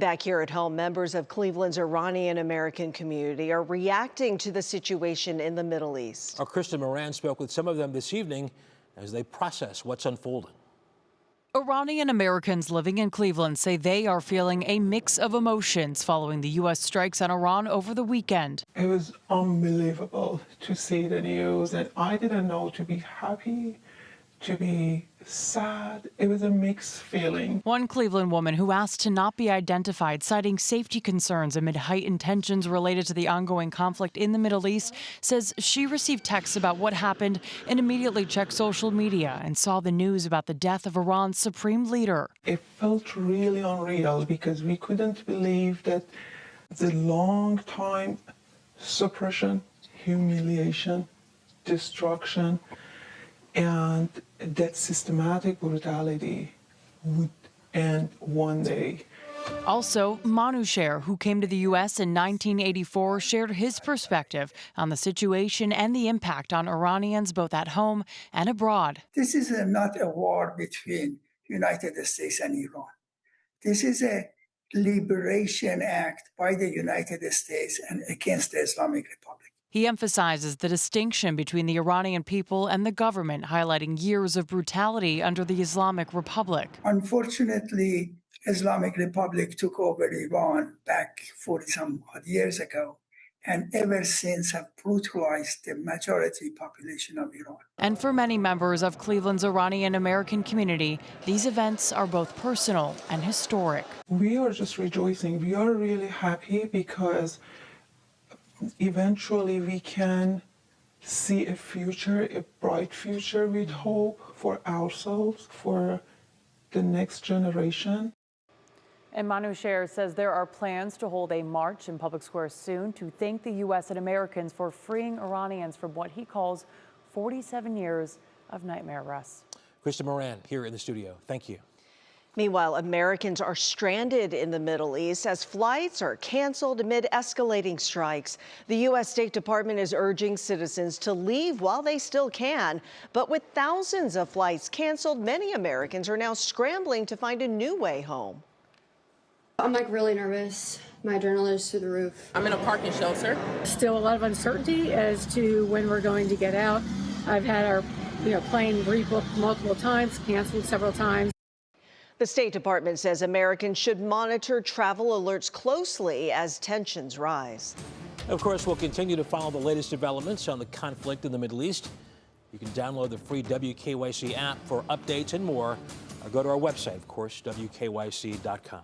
Back here at home, members of Cleveland's Iranian American community are reacting to the situation in the Middle East. Our Kristen Moran spoke with some of them this evening as they process what's unfolding. Iranian Americans living in Cleveland say they are feeling a mix of emotions following the U.S. strikes on Iran over the weekend. It was unbelievable to see the news, and I didn't know to be happy, to be sad. It was a mixed feeling. One Cleveland woman who asked to not be identified, citing safety concerns amid heightened tensions related to the ongoing conflict in the Middle East, says she received texts about what happened and immediately checked social media and saw the news about the death of Iran's supreme leader. It felt really unreal because we couldn't believe that the long-time suppression, humiliation, destruction, and that systematic brutality would end one day. Also, Manouchehr, who came to the U.S. in 1984, shared his perspective on the situation and the impact on Iranians both at home and abroad. This is not a war between United States and Iran. This is a liberation act by the United States and against the Islamic Republic. He emphasizes the distinction between the Iranian people and the government, highlighting years of brutality under the Islamic Republic. Unfortunately, Islamic Republic took over Iran back 40-some odd years ago, and ever since have brutalized the majority population of Iran. And for many members of Cleveland's Iranian American community, these events are both personal and historic. We are just rejoicing. We are really happy because eventually we can see a future, a bright future with hope for ourselves, for the next generation. And Manouchehr says there are plans to hold a march in Public Square soon to thank the U.S. and Americans for freeing Iranians from what he calls 47 years of nightmare arrests. Kristen Moran here in the studio. Thank you. Meanwhile, Americans are stranded in the Middle East as flights are canceled amid escalating strikes. The U.S. State Department is urging citizens to leave while they still can. But with thousands of flights canceled, many Americans are now scrambling to find a new way home. I'm really nervous. My adrenaline is through the roof. I'm in a parking shelter. Still a lot of uncertainty as to when we're going to get out. I've had our plane rebooked multiple times, canceled several times. The State Department says Americans should monitor travel alerts closely as tensions rise. Of course, we'll continue to follow the latest developments on the conflict in the Middle East. You can download the free WKYC app for updates and more, or go to our website, of course, WKYC.com.